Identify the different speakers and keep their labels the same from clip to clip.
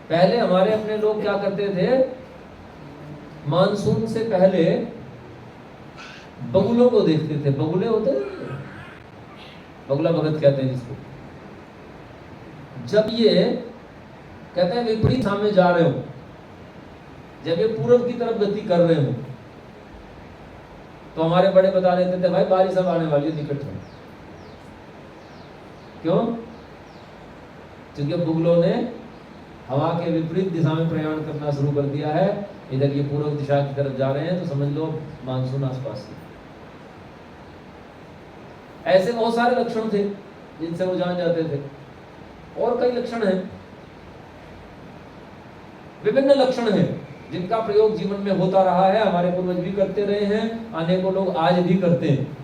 Speaker 1: पहले हमारे अपने लोग क्या करते थे, मानसून से पहले बगुलों को देखते थे। बगुले होते थे, बगुला भगत कहते हैं जिसको। जब ये कहते हैं विपरीत दिशा में जा रहे हो, जब ये पूर्व की तरफ गति कर रहे हो, तो हमारे बड़े बता देते थे भाई बारिश अब आने वाली है, निकट है। क्यों? क्योंकि बगुलों ने हवा के विपरीत दिशा में प्रयाण करना शुरू कर दिया है। इधर ये पूर्व दिशा की तरफ जा रहे हैं, तो समझ लो मानसून आसपास है। ऐसे बहुत सारे लक्षण थे जिनसे वो जान जाते थे। और कई लक्षण हैं, विभिन्न लक्षण हैं जिनका प्रयोग जीवन में होता रहा है। हमारे पूर्वज भी करते रहे हैं, अनेकों लोग आज भी करते हैं।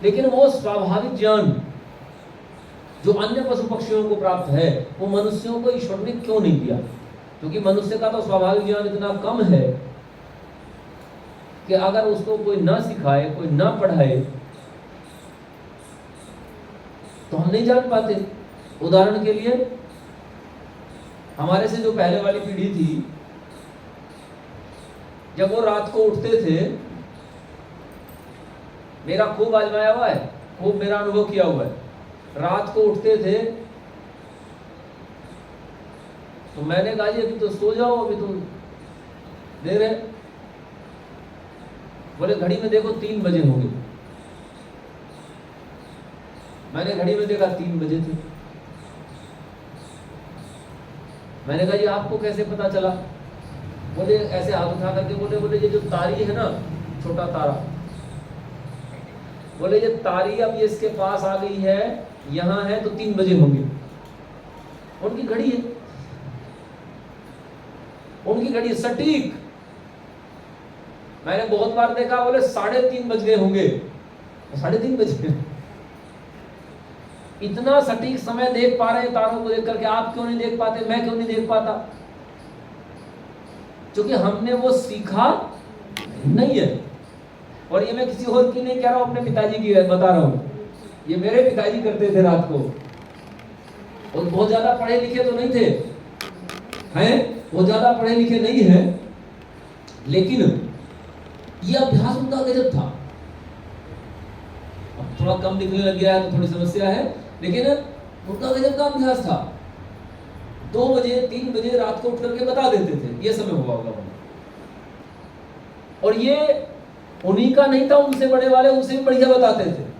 Speaker 1: लेकिन वो स्वाभाविक ज्ञान जो अन्य पशु पक्षियों को प्राप्त है, वो मनुष्यों को ईश्वर ने क्यों नहीं दिया? क्योंकि मनुष्य का तो स्वाभाविक ज्ञान इतना कम है कि अगर उसको कोई ना सिखाए, कोई ना पढ़ाए, तो हम नहीं जान पाते। उदाहरण के लिए हमारे से जो पहले वाली पीढ़ी थी, जब वो रात को उठते थे, मेरा खूब आजमाया हुआ है, खूब मेरा अनुभव किया हुआ है। रात को उठते थे तो मैंने कहा जी अभी तो सो जाओ, अभी तो देर है। बोले घड़ी में देखो 3 बजे होंगे। मैंने घड़ी में देखा 3 बजे थे। मैंने कहा जी आपको कैसे पता चला? बोले ऐसे हाथ उठा करके बोले ये जो तारी है ना, छोटा तारा, बोले ये तारी अब ये इसके पास आ गई है, यहां है तो 3 बजे होंगे। उनकी घड़ी है, उनकी घड़ी सटीक। मैंने बहुत बार देखा, बोले 3:30 बज गए होंगे, 3:30 बजे। इतना सटीक समय देख पा रहे हैं तारों को देख करके। आप क्यों नहीं देख पाते? मैं क्यों नहीं देख पाता? क्योंकि हमने वो सीखा नहीं है। और ये मैं किसी और की नहीं कह रहा हूं, अपने पिताजी की बता रहा हूं। ये मेरे पिताजी करते थे रात को, और बहुत ज्यादा पढ़े लिखे तो नहीं थे, हैं, बहुत ज्यादा पढ़े लिखे नहीं है, लेकिन ये अभ्यास उनका गजब था। अब थोड़ा कम दिखने लग गया है तो थोड़ी समस्या है, लेकिन उनका गजब का अभ्यास था। 2 बजे 3 बजे रात को उठ करके बता देते थे ये समय हुआ होगा। और ये उन्हीं का नहीं था, उनसे बड़े वाले उनसे भी बढ़िया बताते थे।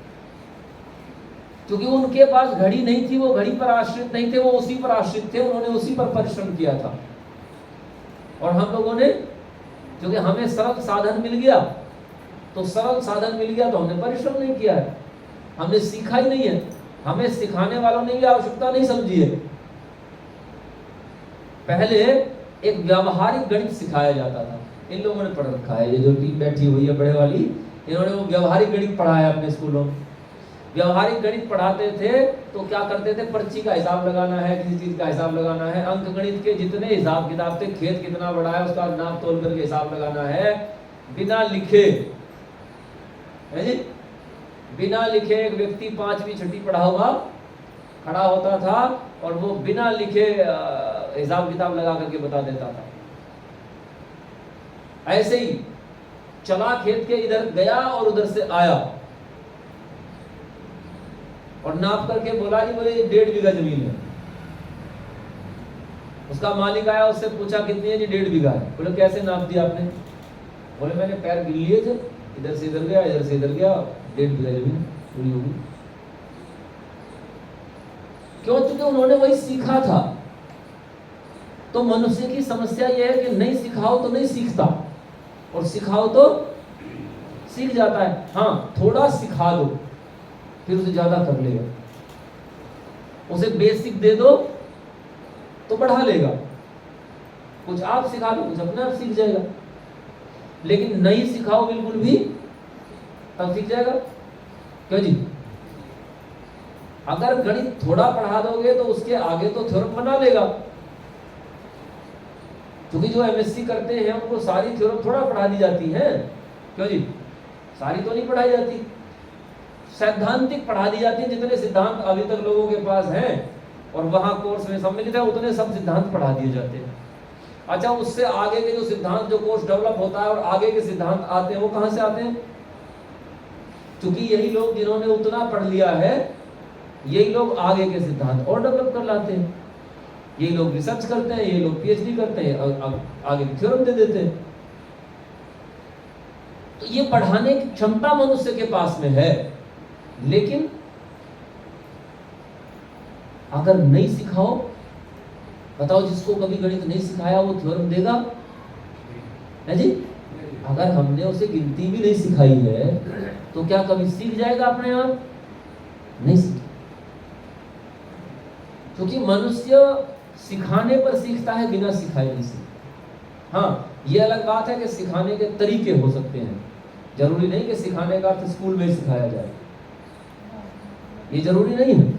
Speaker 1: क्योंकि उनके पास घड़ी नहीं थी, वो घड़ी पर आश्रित नहीं थे, वो उसी पर आश्रित थे, उन्होंने उसी पर परिश्रम किया था। और हम लोगों ने, क्योंकि हमें सरल साधन मिल गया, तो सरल साधन मिल गया तो हमने परिश्रम नहीं किया है, हमने सीखा ही नहीं है। हमें सिखाने वालों ने भी आवश्यकता नहीं समझी है। पहले एक व्यावहारिक गणित सिखाया जाता था। इन लोगों ने पढ़ रखा है, ये जो टीम बैठी हुई है बड़े वाली, इन्होंने वो व्यावहारिक गणित पढ़ाया अपने स्कूलों में। व्यावहारिक गणित पढ़ाते थे तो क्या करते थे, पर्ची का हिसाब लगाना है, किसी चीज का हिसाब लगाना है, अंक गणित के जितने हिसाब किताब थे, खेत कितना बड़ा है उसका नाप तोल करके हिसाब लगाना है, बिना लिखे, है जी, बिना लिखे। एक व्यक्ति 5वीं 6वीं पढ़ा हुआ खड़ा होता था और वो बिना लिखे हिसाब किताब लगा करके बता देता था। ऐसे ही चला खेत के, इधर गया और उधर से आया और नाप करके बोला जी बोले 1.5 बीघा जमीन है। उसका मालिक आया, उससे पूछा कितनी है जी? 1.5 बीघा है। बोले कैसे नाप दिया आपने? बोले मैंने पैर गिन लिए थे, इधर से इधर गया, इधर से इधर गया, 1.5 बीघा जमीन पूरी होगी। क्यों? क्योंकि उन्होंने वही सीखा था। तो मनुष्य की समस्या यह है कि नहीं सिखाओ तो नहीं सीखता, और सिखाओ तो सीख जाता है। हाँ, थोड़ा सिखा दो फिर उसे ज्यादा कर लेगा। उसे बेसिक दे दो तो बढ़ा लेगा। कुछ आप सिखा दो, कुछ अपने आप सीख जाएगा। लेकिन नहीं सिखाओ बिल्कुल भी, तब सीख जाएगा। क्यों जी? अगर गणित थोड़ा पढ़ा दोगे तो उसके आगे तो थ्योरम बना लेगा। क्योंकि जो एमएससी करते हैं उनको सारी थ्योरम थोड़ा पढ़ा दी जाती है। क्यों जी? सारी तो नहीं पढ़ाई जाती, सैद्धांतिक पढ़ा दी जाती है। जितने सिद्धांत अभी तक लोगों के पास हैं और वहां कोर्स में सम्मिलित है उतने सब सिद्धांत पढ़ा दिए जाते हैं। अच्छा, उससे आगे के जो सिद्धांत, जो कोर्स डेवलप होता है और आगे के सिद्धांत आते हैं, वो कहां से आते हैं? क्योंकि यही लोग जिन्होंने उतना पढ़ लिया है, यही लोग आगे के सिद्धांत और डेवलप कर लाते हैं। यही लोग रिसर्च करते हैं, यही लोग पीएचडी करते हैं, आगे थ्योरम दे देते हैं। तो ये पढ़ाने की क्षमता मनुष्य के पास में है, लेकिन अगर नहीं सिखाओ, बताओ जिसको कभी गणित नहीं सिखाया वो थ्योरम देगा है जी? अगर हमने उसे गिनती भी नहीं सिखाई है तो क्या कभी सीख जाएगा अपने आप? नहीं सीख, क्योंकि मनुष्य सिखाने पर सीखता है, बिना सिखाए नहीं सीखता। हाँ, ये अलग बात है कि सिखाने के तरीके हो सकते हैं, जरूरी नहीं कि सिखाने का अर्थ स्कूल में सिखाया जाए, ये जरूरी नहीं है।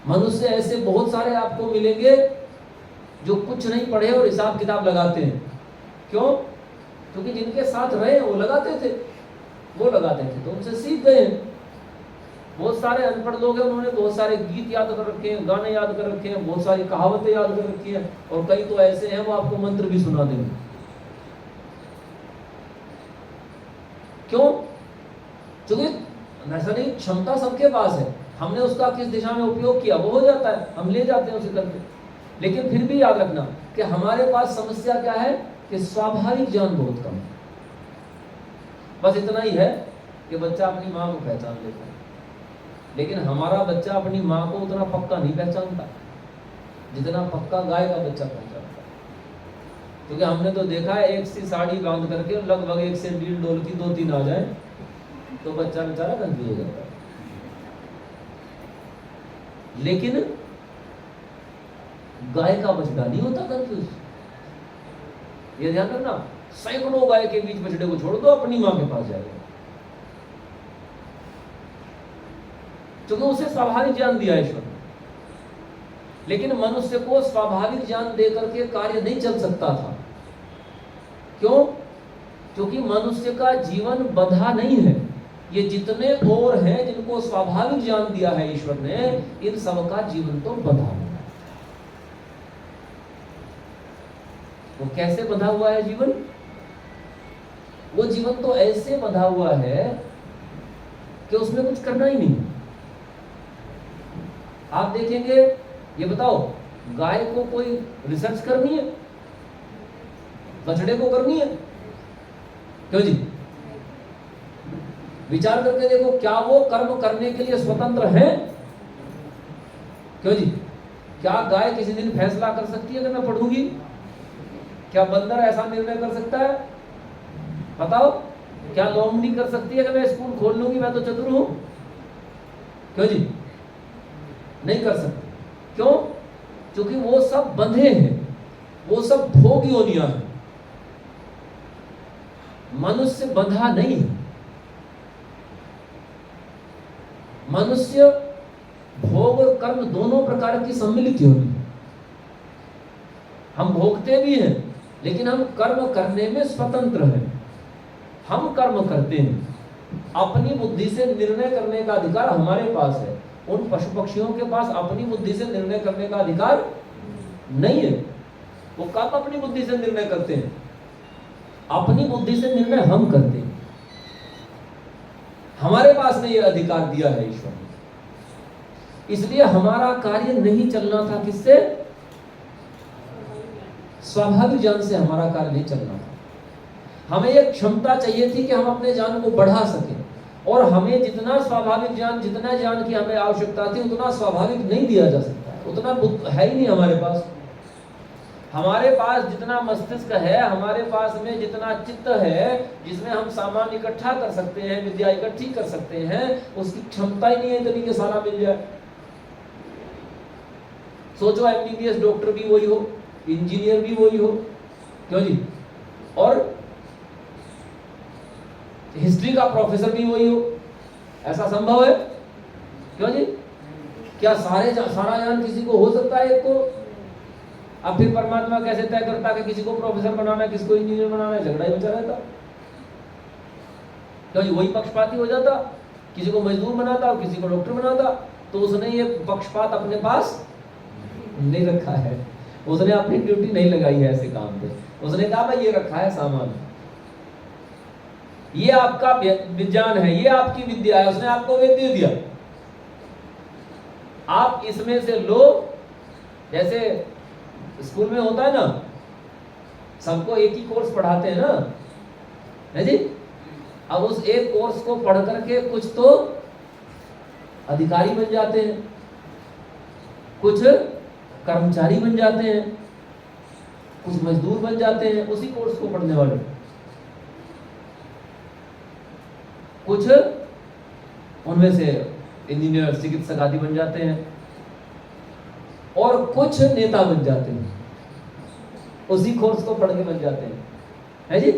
Speaker 1: मनुष्य ऐसे बहुत सारे आपको मिलेंगे जो कुछ नहीं पढ़े और हिसाब किताब लगाते हैं। क्यों? क्योंकि जिनके साथ रहे वो लगाते थे, तो उनसे सीख गए। बहुत सारे अनपढ़ लोग हैं, उन्होंने बहुत सारे गीत याद कर रखे हैं, गाने याद कर रखे हैं, बहुत सारी कहावतें याद कर रखी हैं, और कई तो ऐसे हैं वो आपको मंत्र भी सुना देंगे। क्यों? क्योंकि ऐसा नहीं, क्षमता सबके पास है, हमने उसका किस दिशा में उपयोग किया वो हो जाता है, हम ले जाते हैं उसे करके। लेकिन फिर भी याद रखना कि हमारे पास समस्या क्या है कि स्वाभाविक ज्ञान बहुत कम है। बस इतना ही है कि बच्चा अपनी माँ को पहचान लेता है, लेकिन हमारा बच्चा अपनी माँ को उतना पक्का नहीं पहचानता जितना पक्का गाय का बच्चा पहचानता है। क्योंकि हमने तो देखा है, एक सी साड़ी बांध करके लगभग 1 से 1.5 डोल की 2-3 आ जाए तो बच्चा बेचारा कंफ्यूज हो जाता है। लेकिन गाय का बछड़ा नहीं होता कंफ्यूज, ये ध्यान रखना। सैकड़ों गाय के बीच बछड़े को छोड़ दो, अपनी मां के पास जाएगा, क्योंकि उसे स्वाभाविक ज्ञान दिया ईश्वर ने। लेकिन मनुष्य को स्वाभाविक ज्ञान देकर के कार्य नहीं चल सकता था। क्यों? क्योंकि मनुष्य का जीवन बंधा नहीं है। ये जितने और हैं जिनको स्वाभाविक ज्ञान दिया है ईश्वर ने, इन सबका जीवन तो बंधा हुआ है। वो कैसे बंधा हुआ है जीवन? वो जीवन तो ऐसे बंधा हुआ है कि उसमें कुछ करना ही नहीं। आप देखेंगे, ये बताओ, गाय को कोई रिसर्च करनी है? बछड़े को करनी है? क्यों जी? विचार करके देखो, क्या वो कर्म करने के लिए स्वतंत्र है? क्यों जी? क्या गाय किसी दिन फैसला कर सकती है कि मैं पढ़ूंगी? क्या बंदर ऐसा निर्णय कर सकता है? बताओ, क्या लोमड़ी कर सकती है कि मैं स्कूल खोल लूंगी, मैं तो चतुर हूं? क्यों जी? नहीं कर सकती। क्यों? क्योंकि वो सब बंधे हैं, वो सब भोग योनियां हैं। मनुष्य बंधा नहीं है। मनुष्य भोग और कर्म दोनों प्रकार की सम्मिलित योनि है। हम भोगते भी हैं, लेकिन हम कर्म करने में स्वतंत्र हैं। हम कर्म करते हैं, अपनी बुद्धि से निर्णय करने का अधिकार हमारे पास है। उन पशु पक्षियों के पास अपनी बुद्धि से निर्णय करने का अधिकार नहीं है। वो कब अपनी बुद्धि से निर्णय करते हैं? अपनी बुद्धि से निर्णय हम करते हैं। हमारे पास में यह अधिकार दिया है ईश्वर ने। इसलिए हमारा कार्य नहीं चलना था किससे? स्वाभाविक ज्ञान से हमारा कार्य नहीं चलना था। हमें यह क्षमता चाहिए थी कि हम अपने ज्ञान को बढ़ा सकें, और हमें जितना स्वाभाविक ज्ञान, जितना ज्ञान की हमें आवश्यकता थी, उतना स्वाभाविक नहीं दिया जा सकता है। उतना है ही नहीं हमारे पास। हमारे पास जितना मस्तिष्क है, हमारे पास में जितना चित्त है, जिसमें हम सामान इकट्ठा कर सकते हैं, विद्या इकट्ठी कर सकते हैं, उसकी क्षमता ही नहीं है इतनी कि सारा मिल जाए। सोचो, एमबीबीएस डॉक्टर भी वही हो, इंजीनियर भी वही हो, क्यों जी? और हिस्ट्री का प्रोफेसर भी वही हो, ऐसा संभव है? क्यों जी? क्या सारा ज्ञान किसी को हो सकता है एक को? अब फिर परमात्मा कैसे तय करता कि किसी को प्रोफेसर बनाना है, किसको इंजीनियर बनाना है? झगड़ा ही बचा रहता। तो वही पक्षपाती हो जाता, किसी को मजदूर बनाता और किसी को डॉक्टर बनाता। तो उसने ये पक्षपात अपने पास नहीं रखा है, उसने अपनी ड्यूटी नहीं लगाई है ऐसे काम पे। उसने कहा भाई ये रखा है सामान, ये आपका विज्ञान है, ये आपकी विद्या है, उसने आपको वेद दे दिया, आप इसमें से लो। जैसे स्कूल में होता है ना, सबको एक ही कोर्स पढ़ाते हैं ना, है जी। अब उस एक कोर्स को पढ़ करके कुछ तो अधिकारी बन जाते हैं, कुछ कर्मचारी बन जाते हैं, कुछ मजदूर बन जाते हैं उसी कोर्स को पढ़ने वाले, कुछ उनमें से इंजीनियर, चिकित्सक आदि बन जाते हैं, और कुछ नेता बन जाते हैं, उसी कोर्स को पढ़ के बन जाते हैं, है जी।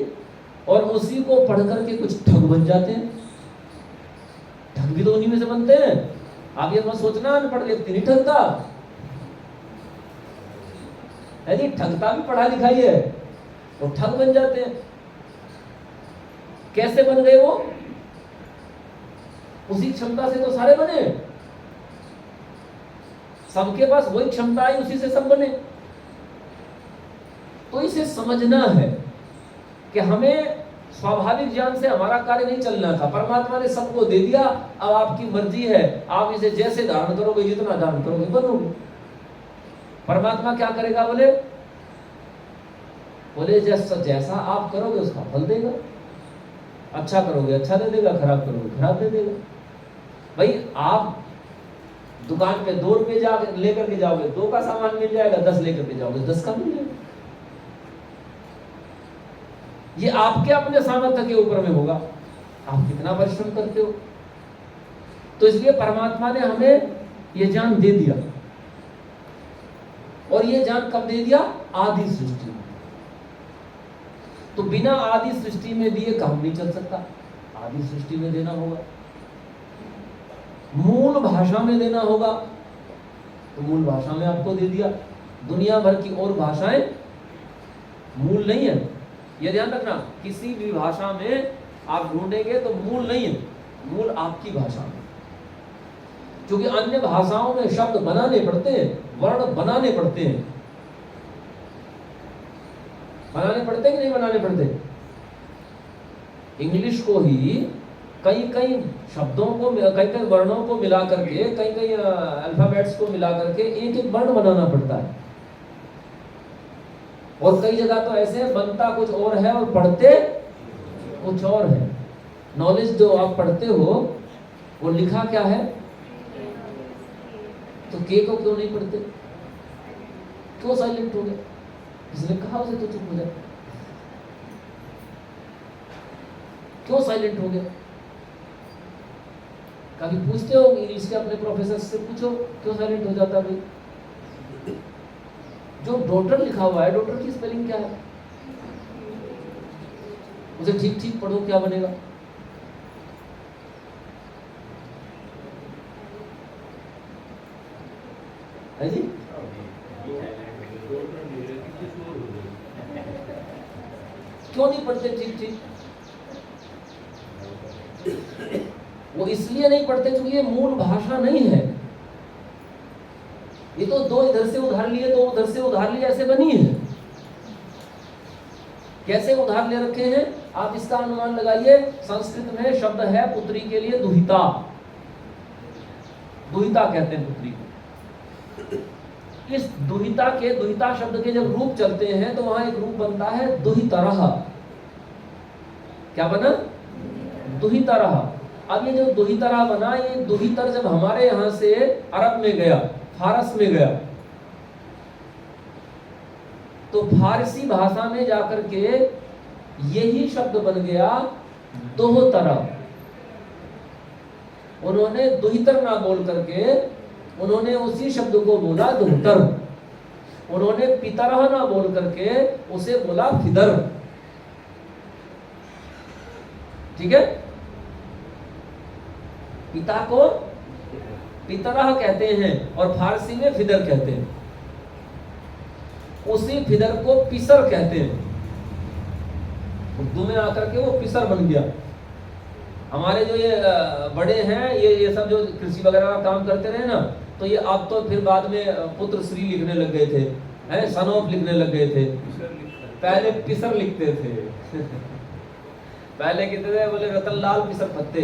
Speaker 1: और उसी को पढ़ करके कुछ ठग बन जाते हैं, ठग भी तो उन्हीं में से बनते हैं। आप ये मत सोचना अनपढ़ व्यक्ति नहीं ठगता, है जी, ठगता भी पढ़ा लिखाई है, वो ठग बन जाते हैं। कैसे बन गए वो? उसी क्षमता से तो सारे बने, सबके पास वही क्षमता आई, उसी से सब बने। तो इसे समझना है कि हमें स्वाभाविक ज्ञान से हमारा कार्य नहीं चलना था, परमात्मा ने सबको दे दिया, अब आपकी मर्जी है, आप इसे जैसे धारण करोगे, जितना धारण करोगे बनोगे। परमात्मा क्या करेगा? बोले जैसा आप करोगे उसका फल देगा, अच्छा करोगे अच्छा दे देगा, खराब करोगे खराब दे देगा। भाई आप दुकान पे 2 रुपए लेकर के जाओगे, 2 का सामान मिल जाएगा, 10 लेकर के जाओगे 10 का मिल जाएगा। ये आपके अपने सामर्थ्य के ऊपर में होगा, आप कितना परिश्रम करते हो। तो इसलिए परमात्मा ने हमें ये ज्ञान दे दिया, और ये ज्ञान कब दे दिया? आदि सृष्टि में। तो बिना आदि सृष्टि में दिए काम नहीं चल सकता, आदि सृष्टि में देना होगा, मूल भाषा में देना होगा। तो मूल भाषा में आपको दे दिया। दुनिया भर की और भाषाएं मूल नहीं है, यह ध्यान रखना। किसी भी भाषा में आप ढूंढेंगे तो मूल नहीं है, मूल आपकी भाषा में। क्योंकि अन्य भाषाओं में शब्द बनाने पड़ते हैं, वर्ण बनाने पड़ते हैं, बनाने पड़ते कि नहीं बनाने पड़ते? इंग्लिश को ही कई कई शब्दों को, कई कई वर्णों को मिला करके, कई कई अल्फाबेट्स को मिला करके एक एक वर्ण बनाना पड़ता है। और कई जगह तो ऐसे बनता कुछ और है और पढ़ते कुछ और है। नॉलेज जो आप पढ़ते हो वो लिखा क्या है? तो के को क्यों नहीं पढ़ते? क्यों साइलेंट हो गए? इसने कहा उसे तो चुप हो जाए, क्यों साइलेंट हो गया? कभी पूछते हो इंग्लिश के अपने प्रोफेसर से, पूछो क्यों साइलेंट हो जाता है? जो डॉटर लिखा हुआ है, डॉटर की स्पेलिंग क्या है? उसे ठीक ठीक पढ़ो, क्या बनेगा? है जी? क्यों नहीं पढ़ते ठीक ठीक? वो इसलिए नहीं पढ़ते क्योंकि ये मूल भाषा नहीं है। ये तो 2 इधर से उधार लिए, 2 उधर से उधार लिए, ऐसे बनी है। कैसे उधार ले रखे हैं आप इसका अनुमान लगाइए। संस्कृत में शब्द है पुत्री के लिए दुहिता, दुहिता कहते हैं पुत्री को। इस दुहिता के, दुहिता शब्द के जब रूप चलते हैं तो वहां एक रूप बनता है दुहितरह। क्या बना? दुहितरह। अब ये जो दुहितरह बना, ये दुहितर जब हमारे यहां से अरब में गया, फारस में गया, तो फारसी भाषा में जाकर के यही शब्द बन गया दोहतरह। उन्होंने दुहितर ना बोल करके उन्होंने उसी शब्द को बोला दोहतर। उन्होंने पितरह ना बोल करके उसे बोला फिदर। ठीक है? पिता को पितरह कहते हैं और फारसी में फिदर कहते हैं। उसी फिदर को पिसर कहते हैं। उर्दू में आकर के वो पिसर बन गया। हमारे जो ये बड़े हैं, ये सब जो कृषि वगैरह का काम करते रहे ना, तो ये अब तो फिर बाद में पुत्र श्री लिखने लग गए थे, हैं, सन ऑफ लिखने लग गए थे। पहले पिसर लिखते थे पहले कहते थे, बोले रतनलाल पिसर पत्ते,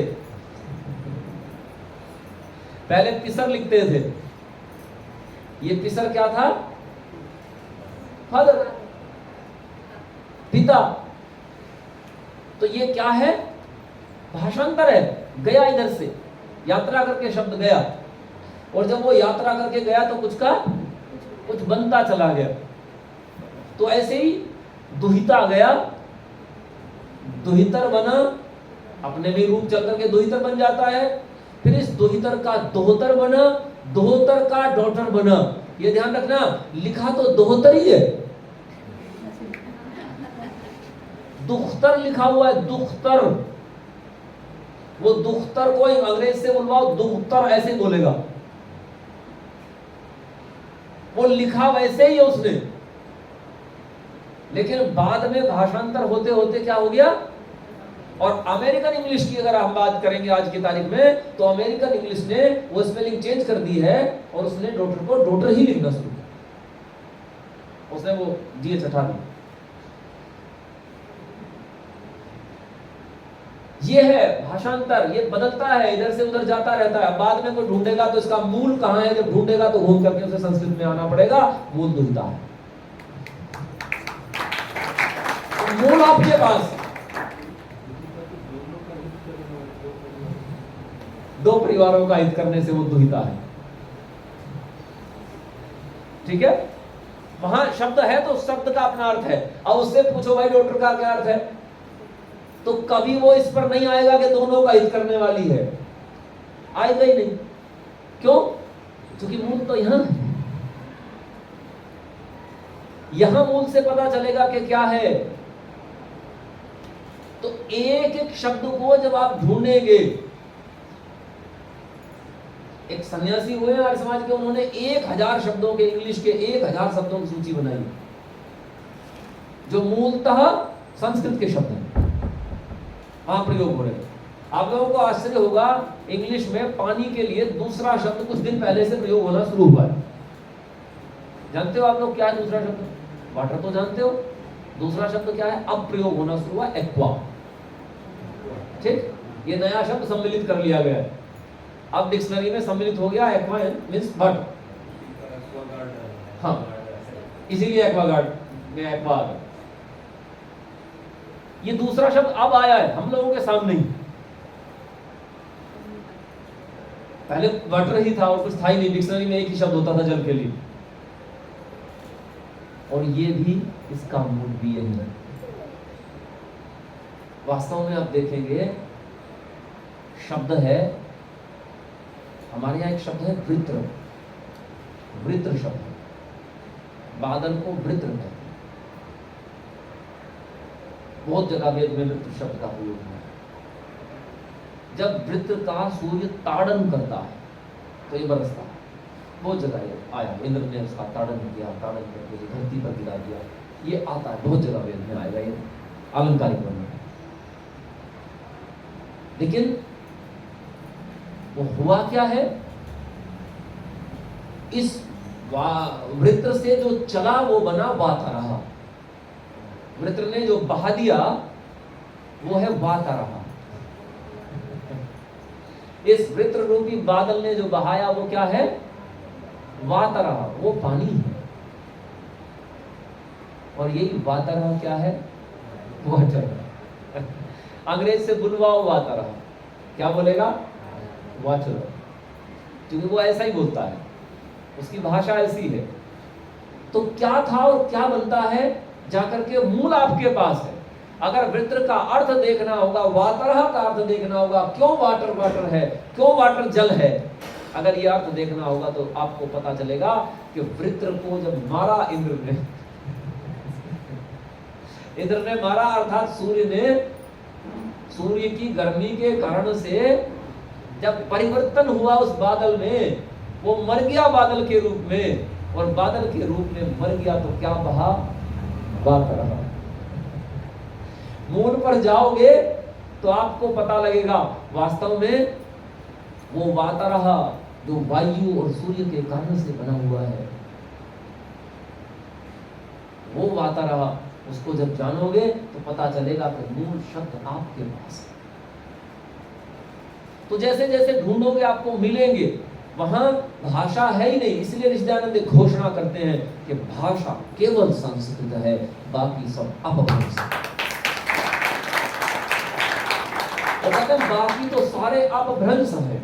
Speaker 1: पहले पिसर लिखते थे। ये पिसर क्या था? फादर, पिता। तो ये क्या है? भाषांतर है, गया इधर से, यात्रा करके शब्द गया, और जब वो यात्रा करके गया तो कुछ बनता चला गया। तो ऐसे ही दुहिता गया, दुहितर बना, अपने भी रूप चल करके दुहितर बन जाता है। फिर इस दुहितर का दोहतर बना, दोहतर का डॉटर बना। ये ध्यान रखना, लिखा तो दोहतर ही है, दुख्तर लिखा हुआ है, दुख्तर। वो दुख्तर को अंग्रेज से बुलवाओ, दुख्तर ऐसे बोलेगा, वो लिखा वैसे ही है उसने। लेकिन बाद में भाषांतर होते होते क्या हो गया? और अमेरिकन इंग्लिश की अगर हम बात करेंगे आज की तारीख में, तो अमेरिकन इंग्लिश ने वो स्पेलिंग चेंज कर दी है और उसने डॉटर को डॉटर ही लिखना शुरू किया, उसने वो डीएच हटा दी। ये है भाषांतर, ये बदलता है, इधर से उधर जाता रहता है। बाद में कोई ढूंढेगा तो इसका मूल कहां है, जब ढूंढेगा तो घूम करके उसे संस्कृत में आना पड़ेगा, मूल दुहिता है। तो मूल आपके पास दो परिवारों का हित करने से वो दुहिता है, ठीक है। वहां शब्द है तो शब्द का अपना अर्थ है। अब उससे पूछो भाई डॉक्टर का क्या अर्थ है, तो कभी वो इस पर नहीं आएगा कि दोनों का हित करने वाली है, आएगा ही नहीं। क्यों? क्योंकि मूल तो यहां मूल से पता चलेगा कि क्या है। तो एक एक शब्द को जब आप ढूंढेंगे, एक सन्यासी हुए आर्य समाज के, उन्होंने 1000 शब्दों के, इंग्लिश के 1000 शब्दों की सूची बनाई, जो मूलतः संस्कृत के शब्द हैं, वहां प्रयोग हो रहे हैं। आप लोगों को आश्चर्य होगा, इंग्लिश में पानी के लिए दूसरा शब्द कुछ दिन पहले से प्रयोग होना शुरू हुआ है। जानते हो आप लोग क्या है दूसरा शब्द? वाटर तो जानते हो, दूसरा शब्द क्या है? अब प्रयोग होना शुरू हुआ, एक्वा। ठीक, ये नया शब्द सम्मिलित कर लिया गया है, अब डिक्शनरी में सम्मिलित हो गया। एक्वा मींस वाटर, हाँ, इसीलिए एक्वागार्ड में एक्वा आ गया। ये दूसरा शब्द अब आया है हम लोगों के सामने ही, पहले वाटर ही था और कुछ था ही नहीं, डिक्शनरी में एक ही शब्द होता था जल के लिए। और ये भी इसका मूल भी यही है। वास्तव में आप देखेंगे शब्द है, हमारे यहाँ एक शब्द है वृत्र, वृत्र शब्द, बादल को वृत्र कहते हैं। बहुत जगह वेद में वृत्र शब्द का प्रयोग है। जब वृत्र का सूर्य ताड़न करता है तो ये बरसता है, बहुत जगह ये आया, इंद्र ने उसका ताड़न किया, ताड़न करके धरती पर गिरा दिया, ये आता है, बहुत जगह वेद में आएगा, ये अलंकारिक बन। लेकिन वो हुआ क्या है, इस वृत्र से जो चला वो बना वातरहा। वृत्र ने जो बहा दिया वो है वातरहा। इस वृत्र रूपी बादल ने जो बहाया वो क्या है? वातरहा, वो पानी है। और यही वातरहा क्या है? वाटर। अंग्रेज से बुलवाओ वातरहा, क्या बोलेगा? वाटर, क्योंकि वो ऐसा ही बोलता है, उसकी भाषा ऐसी है। तो क्या था और क्या बनता है, जाकर के मूल आपके पास है। अगर वृत्र का अर्थ देखना होगा, वातरहा का अर्थ देखना होगा, क्यों वाटर वाटर है, क्यों वाटर जल है, अगर ये अर्थ देखना होगा तो आपको पता चलेगा कि वृत्र को जब मारा इंद्र ने मारा, अर्थात सूर्य ने, सूर्य की गर्मी के कारण से जब परिवर्तन हुआ उस बादल में, वो मर गया बादल के रूप में, और बादल के रूप में मर गया तो क्या बहा? वातरहा। मूल पर जाओगे तो आपको पता लगेगा वास्तव में वो वातरह जो वायु और सूर्य के कारण से बना हुआ है, वो वातरह, उसको जब जानोगे तो पता चलेगा कि मूल शब्द आपके पास है। तो जैसे जैसे ढूंढोगे आपको मिलेंगे। वहां भाषा है ही नहीं, इसलिए ऋषिदानंद घोषणा करते हैं कि भाषा केवल संस्कृत है, बाकी सब अपभ्रंश है। और कहते हैं बाकी तो सारे अपभ्रंश है,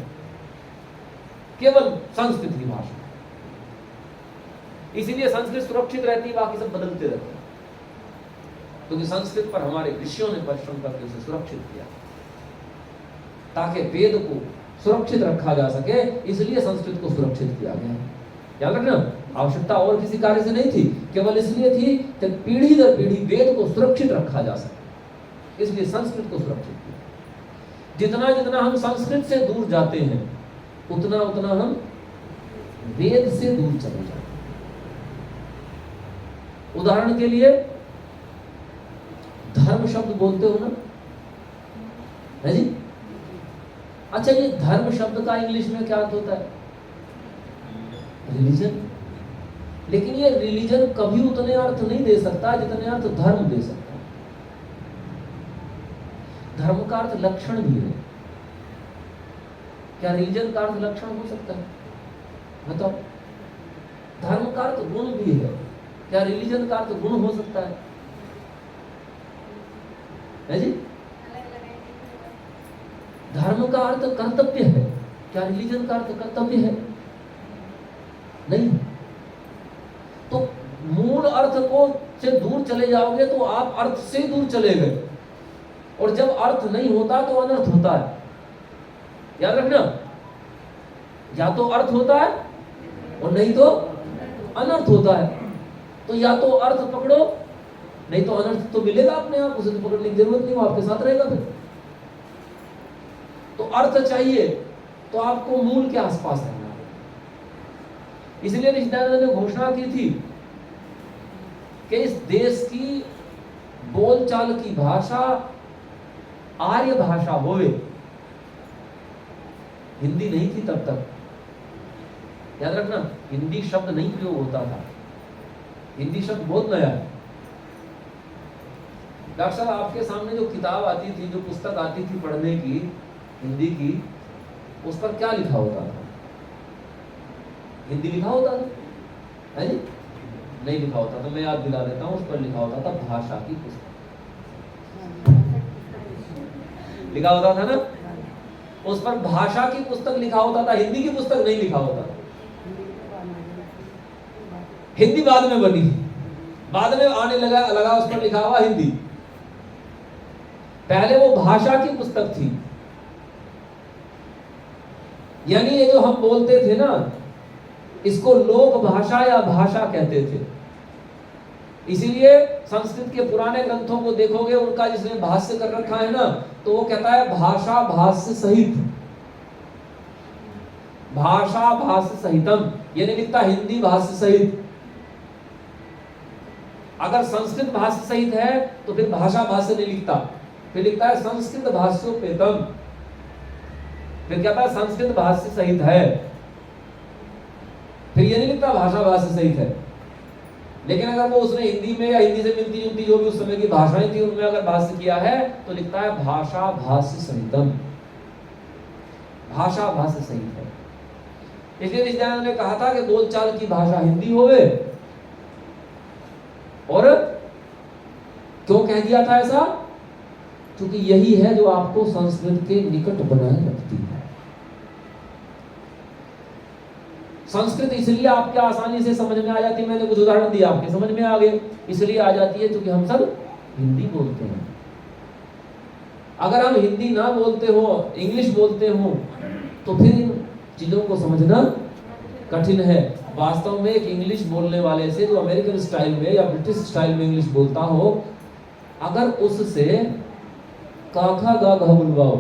Speaker 1: केवल संस्कृत की भाषा। इसीलिए संस्कृत सुरक्षित रहती है, बाकी सब बदलते रहते हैं, क्योंकि संस्कृत पर हमारे ऋषियों ने परिश्रम करके उसे सुरक्षित किया ताकि वेद को सुरक्षित रखा जा सके, इसलिए संस्कृत को सुरक्षित किया गया। याद रखना, आवश्यकता और किसी कार्य से नहीं थी, केवल इसलिए थी कि पीढ़ी दर पीढ़ी वेद को सुरक्षित रखा जा सके, इसलिए संस्कृत को सुरक्षित किया। जितना जितना हम संस्कृत से दूर जाते हैं, उतना उतना हम वेद से दूर चले जाते हैं। उदाहरण के लिए धर्म शब्द बोलते हो ना, है जी? अच्छा, ये धर्म शब्द का इंग्लिश में क्या अर्थ होता है? रिलीजन। लेकिन ये रिलीजन कभी उतने अर्थ नहीं दे सकता जितने अर्थ धर्म दे सकता है। धर्म का अर्थ लक्षण भी है। क्या रिलीजन का अर्थ लक्षण हो सकता है? बताओ। धर्म का अर्थ गुण भी है, क्या रिलीजन का अर्थ गुण हो सकता है जी? धर्म का अर्थ कर्तव्य है, क्या रिलीजन का अर्थ कर्तव्य है? नहीं। तो मूल अर्थ को से दूर चले जाओगे तो आप अर्थ से दूर चले गए, और जब अर्थ नहीं होता तो अनर्थ होता है। याद रखना, या तो अर्थ होता है और नहीं तो अनर्थ होता है। तो या तो अर्थ पकड़ो, नहीं तो अनर्थ तो मिलेगा अपने आप, उसे तो पकड़ने की जरूरत नहीं, वो आपके साथ रहेगा। फिर तो अर्थ चाहिए तो आपको मूल के आसपास रहना है। इसलिए ऋषिदानंद ने घोषणा की थी कि इस देश की बोलचाल की भाषा आर्य भाषा होवे। हिंदी नहीं थी तब तक, याद रखना, हिंदी शब्द नहीं प्रयोग होता था, हिंदी शब्द बहुत नया है। डॉक्टर साहब, आपके सामने जो किताब आती थी, जो पुस्तक आती थी पढ़ने की हिंदी की, उस पर क्या लिखा होता था? हिंदी लिखा होता था, है जी? नहीं लिखा होता था। मैं याद दिला देता हूं, उस पर लिखा होता था भाषा की पुस्तक, लिखा होता था ना, उस पर भाषा की पुस्तक लिखा होता था, हिंदी की पुस्तक नहीं लिखा होता था। हिंदी बाद में बनी, बाद में आने लगा उस पर लिखा हुआ हिंदी। पहले वो भाषा की पुस्तक थी। यानी ये जो हम बोलते थे ना, इसको लोक भाषा या भाषा कहते थे। इसीलिए संस्कृत के पुराने ग्रंथों को देखोगे, उनका जिसने भाष्य कर रखा है ना, तो वो कहता है भाषा भाष्य सहित, भाषा भाष्य सहितम। ये नहीं लिखता हिंदी भाष्य सहित। अगर संस्कृत भाष्य सहित है तो फिर भाषा भाष्य नहीं लिखता, फिर लिखता है संस्कृत भाष्योपेतम। फिर कहता है संस्कृत भाष्य सहित है, फिर ये नहीं लिखता भाषा भाष्य सहित है। लेकिन अगर वो उसने हिंदी में या हिंदी से मिलती जुलती जो भी उस समय की भाषाएं थी उनमें अगर भाष्य किया है तो लिखता है भाषा भाष्य सहितम, भाषा भाष्य सहित है। इसलिए ऋषिदानंद ने कहा था कि बोलचाल की भाषा हिंदी होवे। और क्यों कह दिया था ऐसा? क्योंकि यही है जो आपको संस्कृत के निकट बनाए रखती है। संस्कृत इसलिए आपके आसानी से समझ में आ जाती है, मैंने कुछ उदाहरण दिया आपके समझ में आ गए, इसलिए आ जाती है क्योंकि हम सब हिंदी बोलते हैं। अगर हम हिंदी ना बोलते हो, इंग्लिश बोलते हो, तो फिर इन चीजों को समझना कठिन है। वास्तव में एक इंग्लिश बोलने वाले से जो अमेरिकन स्टाइल में या ब्रिटिश स्टाइल में इंग्लिश बोलता हो, अगर उससे काखा गा घा बुलवाओ,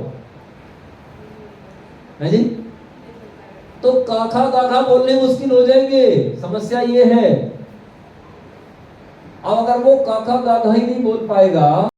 Speaker 1: है जी, तो काखा गाखा बोलने मुश्किल हो जाएंगे। समस्या ये है। अब अगर वो काखा गाखा ही नहीं बोल पाएगा